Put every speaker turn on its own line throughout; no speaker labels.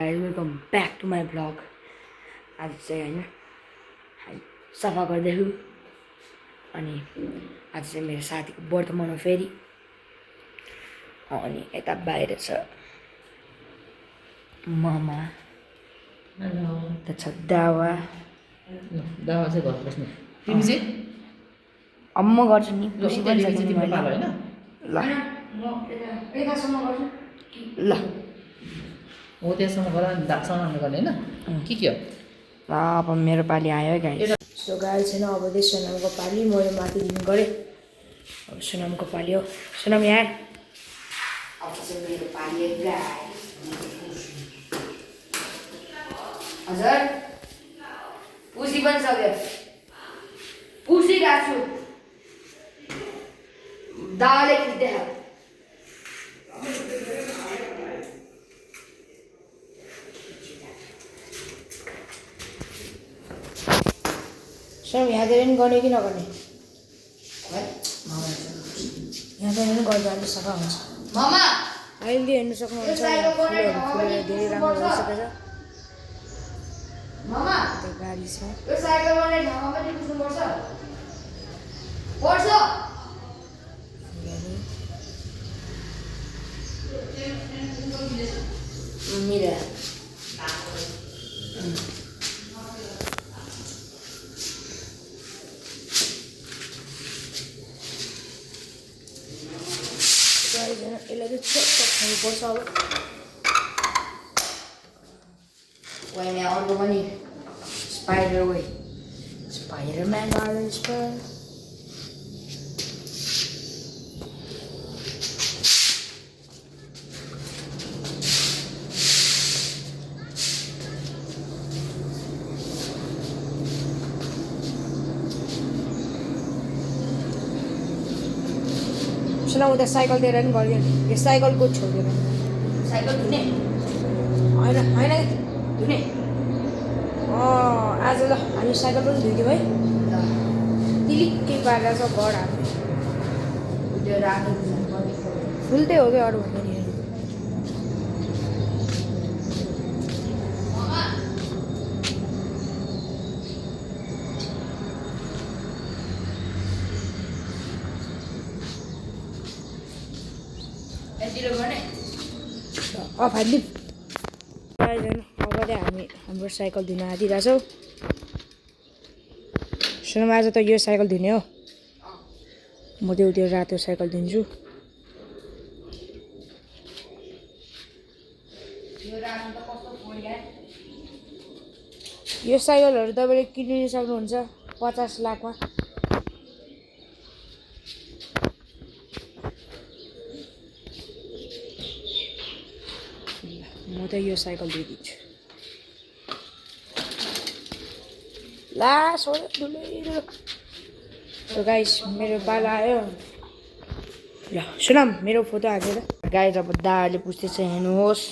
Welcome back to my blog. आज चाहिँ होइन सफा गर्दैछु अनि आज चाहिँ मेरो साथीको बर्थडे मनाउँ फेरि। अनि यता बाहिर छ मामा, छ दावा।
दावा चाहिँ घर बस्ने। तिमी चाहिँ
अम्म गर्छु नि खुसी पनि छ
तिम्रो पालो हैन।
ल म यतासम्म गर्छु ल
हो त्यसमा गर नि दाक्सम्म गर्ने हैन। के हो
ल अब मेरो पाली आयो है गाइस। सो गाइस छैन अब चाहिँ सोनामको पाली मैले माथिदेखि गरेँ। अब सोनामको पाली हो। सोनाम यार अब चाहिँ मेरो पाली है गाइस। हजुर पुसी पनि सक्यो। पुसिरहेको छु दावाले खिच्दै छ। सर यहाँ पनि गर्ने कि नगर्ने यहाँ पनि गर्दा अलिक सफा हुन्छ। मामा अहिले हेर्नु सक्नुहुन्छ फुलहरू फुलेर धेरै राम्रो भइसकेको छ। मामा त्यो गाडी छ यो साइकल गर्ने ठाउँमा पनि पुस्नुपर्छ पर्छ मिला यसलाई चाहिँ चट्ट खानुपर्छ। अब वहीँ अर्को पनि स्पाइडर वे स्पाइडरम्यान ऑरेंज पर सुना उता साइकल दिएर पनि गरिदिएन। यो साइकलको छोडिदिएर साइकल धुने होइन होइन धुने आज ल हामी साइकल पनि धुइदिउँ है। तिलिक्कै पारेर छ घर हाम्रो त्यो रातो फुल्दै हो क्या अरू भन्दा नि। फाइदिउँ अगाडि हामी हाम्रो साइकल धुन आँटिरहेछौँ। सुनमा आज त यो साइकल धुने हो। म त्यो रातो साइकल धुन्छु। यो साइकलहरू तपाईँले किन्नु सक्नुहुन्छ 50 लाखमा। म त यो साइकल दिइदिन्छु। ला सोध्यो धुलो सो गाइस मेरो पाला आयो। ल सुनाम मेरो फोटो हालेर गाइस अब दाले पुस्दैछ हेर्नुहोस्।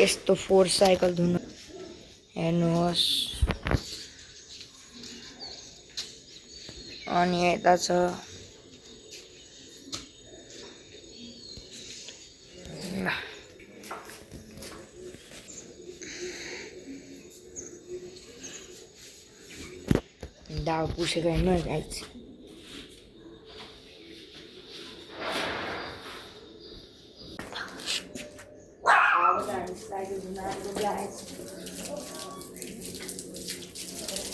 यस्तो फोर साइकल धुनु हेर्नुहोस्। अनि यता छ दाउ पुसेको हेर्नु गाइस।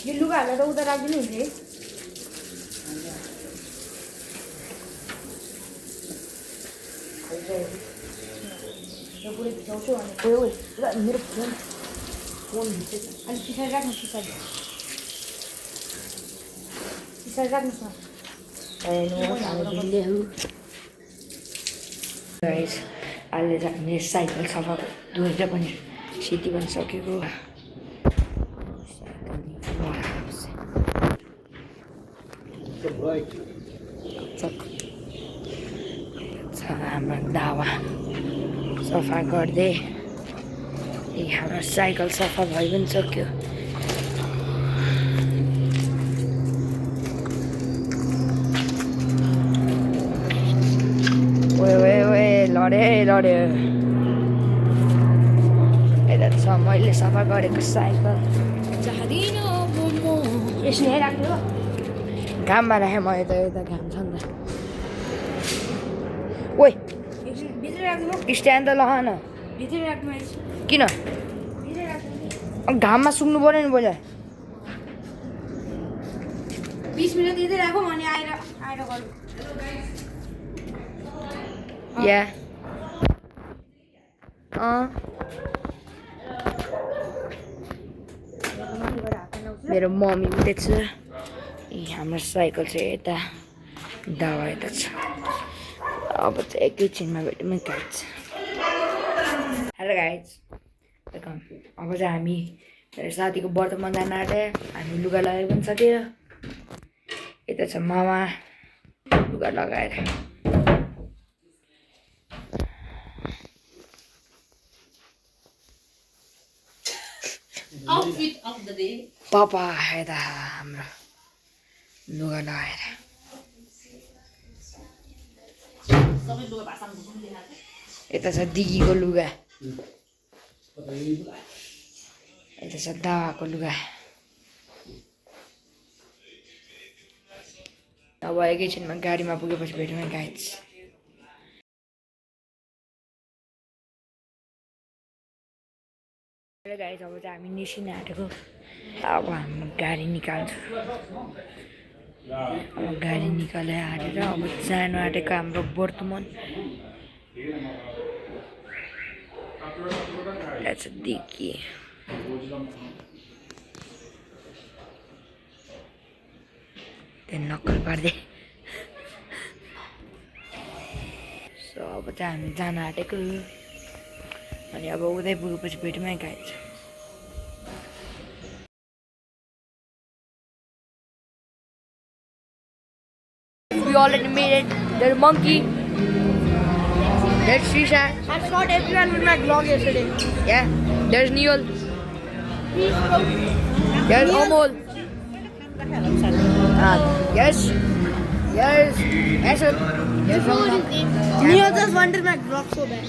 यो लुगाहरूलाई त उता राखिदिनु हुन्छ है। यो पुरै भिजाउँछु अनि गयो मेरो फोन भित्रै अलिक पछाडि राख्नुहोस्। पछाडि राख्नुहोस् न। गाइस अहिले चाहिँ हामीले साइकल सफा धोएर पनि सिटी पनि सकेको। हाम्रो दावा सफा गर्दै ए हाम्रो साइकल सफा भइ पनि सक्यो ओए लड्यो यता छ मैले सफा गरेको साइकल यसो हेरिराख्नु हो घाममा राखेँ मैले त यता घाम छ नि त ओइ स्ट्यान्ड त लगा न किन घाममा सुक्नु पर्यो नि पहिला
20 मिनट यतै राखौँ अनि आएर गरौँ
या मेरो मम्मी उतै छ हाम्रो साइकल चाहिँ यता दावा यता छ अब चाहिँ एकैछिनमा भेटौँ गाइज हेलो गाइज वेलकम अब चाहिँ हामी मेरो साथीको बर्तमान जान आँटे हामी लुगा लगाएर पनि सक्यो यता छ मामा लुगा लगाएर
Outfit of the day.
पापा यता हाम्रो लुगा लगाएर
सबै लुगा भाषामा बुझ्नु दिएको
यता छ दिदीको लुगा यता छ दावाको लुगा अब एकैछिनमा गाडीमा पुगेपछि भेटौँ गाइज गाइज अब चाहिँ हामी निस्किन आँटेको अब हाम्रो गाडी निकाल्छु अब गाडी निकालेर हालेर अब जानु आँटेको हाम्रो वर्तमान That's a dicky. Then knuckle parde. So अब चाहिँ हामी जान आँटेको अनि अब उतै पुगेपछि भेटौँ है guys We already made it. There's a monkey. There's Shisha.
I shot everyone with my vlog yesterday.
Yeah. There's Neil. There's Amol. Yes. Yes. Ashok. There's
Neo just wanted my vlog so bad.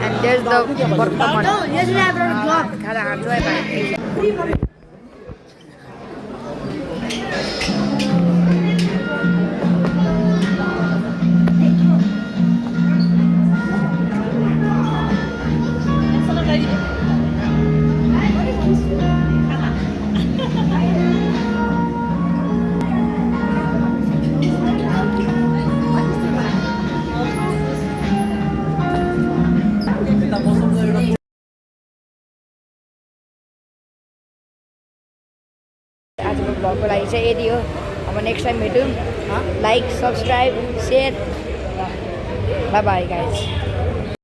And there's the Bartabanda.
No, yesterday I brought a vlog.
आजको भ्लगको लागि चाहिँ यति हो अब next time भेटौँ like subscribe share by by guys